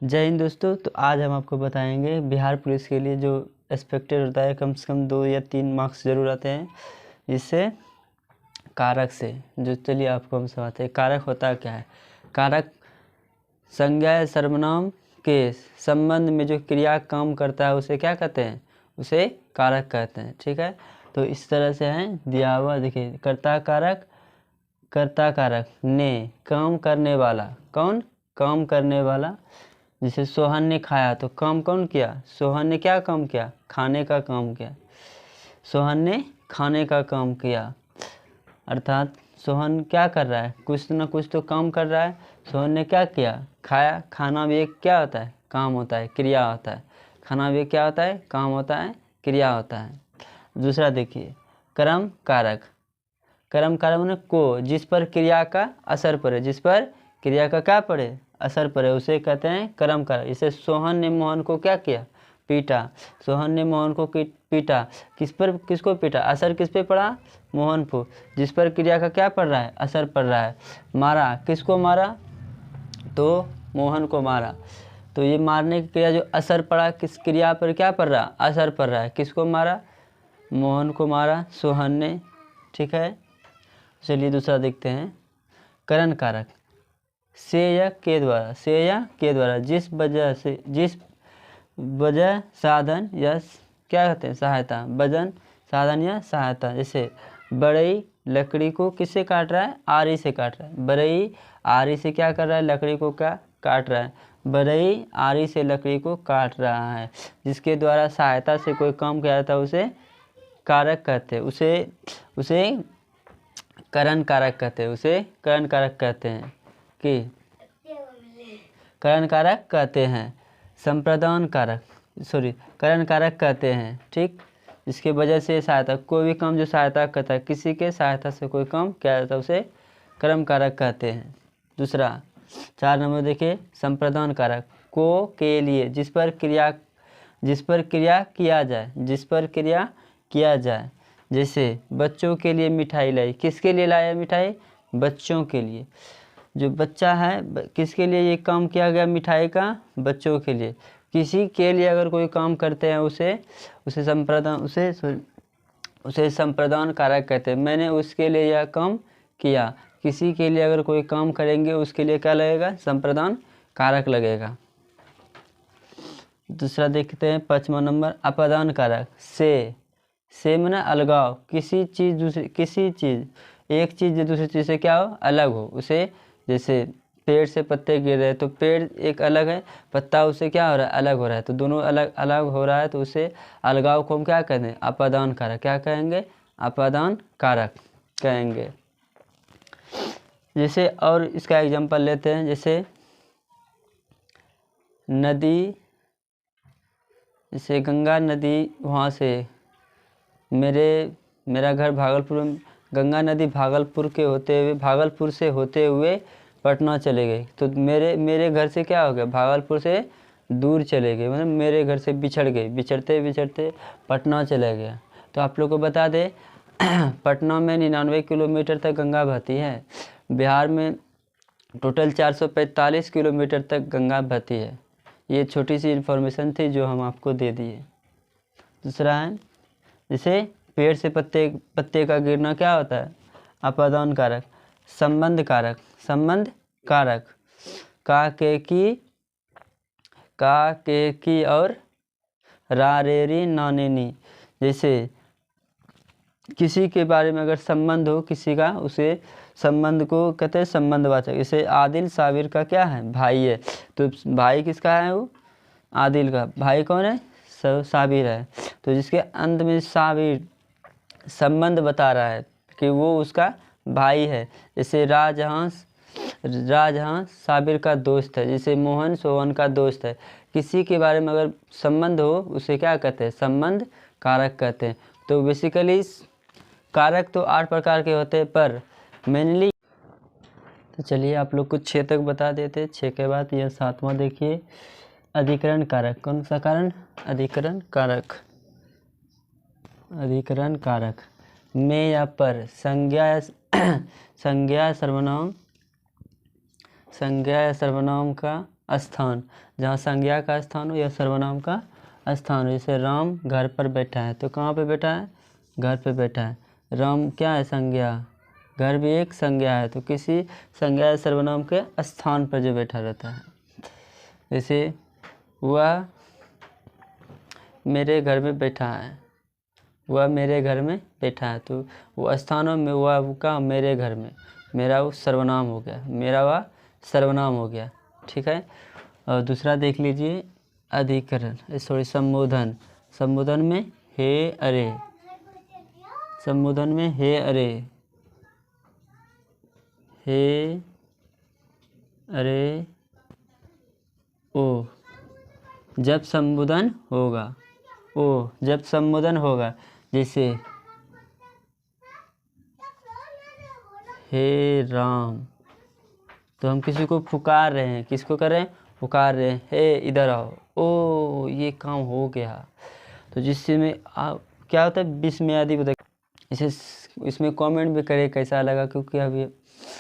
जय हिंद दोस्तों। तो आज हम आपको बताएंगे बिहार पुलिस के लिए जो एक्सपेक्टेड होता है, कम से कम 2 या 3 मार्क्स जरूर आते हैं इससे कारक से। जो चलिए आपको हम समझाते हैं कारक होता क्या है। कारक संज्ञा या सर्वनाम के संबंध में जो क्रिया काम करता है उसे क्या कहते हैं, उसे कारक कहते हैं। ठीक है, तो इस तरह से है दिया हुआ। देखिए कर्ता कारक ने काम करने वाला, कौन काम करने वाला। जैसे सोहन ने खाया तो काम कौन किया, सोहन ने क्या काम किया, खाने का काम किया। सोहन ने खाने का काम किया, अर्थात सोहन क्या कर रहा है, कुछ न कुछ तो काम कर रहा है। सोहन ने क्या किया, खाया। खाना भी एक क्या होता है, काम होता है, क्रिया होता है। खाना भी क्या होता है, काम होता है, क्रिया होता है। दूसरा देखिए कर्म कारक मैंने को, जिस पर क्रिया का असर पड़े, जिस पर क्रिया का क्या पड़े, असर पड़े, उसे कहते हैं कर्म कारक। जैसे सोहन ने मोहन को क्या किया, पीटा। सोहन ने मोहन को पीटा, किसको पीटा, असर किस पे पड़ा, मोहन को। जिस पर क्रिया का क्या पड़ रहा है, असर पड़ रहा है। मारा, किसको मारा, तो मोहन को मारा। तो ये मारने की क्रिया जो असर पड़ा, किस क्रिया पर क्या पड़ रहा, असर पड़ रहा है। किसको मारा, मोहन को मारा सोहन ने। ठीक है, चलिए दूसरा देखते हैं करण कारक से या के द्वारा, जिस वजह साधन या क्या कहते हैं, सहायता, वजन साधन या सहायता। जैसे बड़ई लकड़ी को किससे काट रहा है, आरी से काट रहा है। बड़ई आरी से क्या कर रहा है, लकड़ी को क्या काट रहा है। बड़ई आरी से लकड़ी को काट रहा है। जिसके द्वारा सहायता से कोई काम किया जाता है उसे कारक कहते हैं, उसे करण कारक कहते हैं, उसे करण कारक कहते हैं कि करण कारक कहते हैं। संप्रदान कारक करण कारक कहते हैं। ठीक, इसके वजह से सहायता, कोई भी काम जो सहायता करता है, किसी के सहायता से कोई काम किया जाता है उसे कर्म कारक कहते हैं। दूसरा 4 नंबर देखिए संप्रदान कारक को के लिए, जिस पर क्रिया किया जाए। जैसे बच्चों के लिए मिठाई लाई, किसके लिए लाया मिठाई, बच्चों के लिए। जो बच्चा है किसके लिए ये काम किया गया मिठाई का, बच्चों के लिए। किसी के लिए अगर कोई काम करते हैं उसे संप्रदान कारक कहते हैं। मैंने उसके लिए यह काम किया। किसी के लिए अगर कोई काम करेंगे उसके लिए क्या लगेगा, संप्रदान कारक लगेगा। दूसरा देखते हैं 5वां नंबर अपादान कारक से माने अलगाव। एक चीज़ जो दूसरी चीज़ से क्या हो, अलग हो, उसे। जैसे पेड़ से पत्ते गिर रहे हैं तो पेड़ एक अलग है, पत्ता उससे क्या हो रहा है, अलग हो रहा है। तो दोनों अलग अलग हो रहा है, तो उसे अलगाव को हम क्या कहते हैं, अपादान कारक। क्या कहेंगे, अपादान कारक कहेंगे। जैसे और इसका एग्जांपल लेते हैं, जैसे नदी, जैसे गंगा नदी, वहाँ से मेरा घर भागलपुर में, गंगा नदी भागलपुर से होते हुए पटना चले गए। तो मेरे घर से क्या हो गया, भागलपुर से दूर चले गए, मतलब मेरे घर से बिछड़ गए, बिछड़ते पटना चले गया। तो आप लोग को बता दें पटना में 99 किलोमीटर तक गंगा बहती है। बिहार में टोटल 445 किलोमीटर तक गंगा बहती है। ये छोटी सी इन्फॉर्मेशन थी जो हम आपको दे दिए। दूसरा है जैसे पेड़ से पत्ते का गिरना क्या होता है, अपादान कारक। संबंध कारक का के की और रा रे री ना ने नी। जैसे किसी के बारे में अगर संबंध हो किसी का, उसे संबंध को कहते हैं संबंधवाचक। जैसे आदिल साबिर का क्या है, भाई है। तो भाई किसका है, वो आदिल का। भाई कौन है, साबिर है। तो जिसके अंत में साबिर संबंध बता रहा है कि वो उसका भाई है। जैसे राजहां साबिर का दोस्त है। जैसे मोहन सोहन का दोस्त है। किसी के बारे में अगर संबंध हो उसे क्या कहते हैं, संबंध कारक कहते हैं। तो बेसिकली कारक तो 8 प्रकार के होते हैं, पर मेनली। तो चलिए आप लोग को 6 तक बता देते। 6 के बाद यह 7वां देखिए अधिकरण कारक। कौन सा कारण, अधिकरण कारक में या पर संज्ञा या सर्वनाम का स्थान, जहाँ संज्ञा का स्थान हो या सर्वनाम का स्थान हो। जैसे राम घर पर बैठा है, तो कहाँ पे बैठा है? घर पे बैठा है। राम क्या है? संज्ञा। घर भी एक संज्ञा है, तो किसी संज्ञा या सर्वनाम के स्थान पर जो बैठा रहता है। जैसे वह मेरे घर में बैठा है, वह मेरे घर में बैठा है, तो वो स्थानों में वह का मेरे घर में, मेरा वो सर्वनाम हो गया, मेरा वह सर्वनाम हो गया। ठीक है। और दूसरा देख लीजिए अधिकरण, सॉरी संबोधन। संबोधन में हे अरे, संबोधन में हे अरे, हे अरे ओ, जब संबोधन होगा, ओ जब संबोधन होगा, जैसे हे राम, तो हम किसी को पुकार रहे हैं, किसको कर रहे हैं? पुकार रहे हैं, हे इधर आओ, ओ ये काम हो गया। तो जिससे में क्या होता है? विस्मयादि बोधक। इसे इसमें कमेंट भी करें कैसा लगा, क्योंकि अभी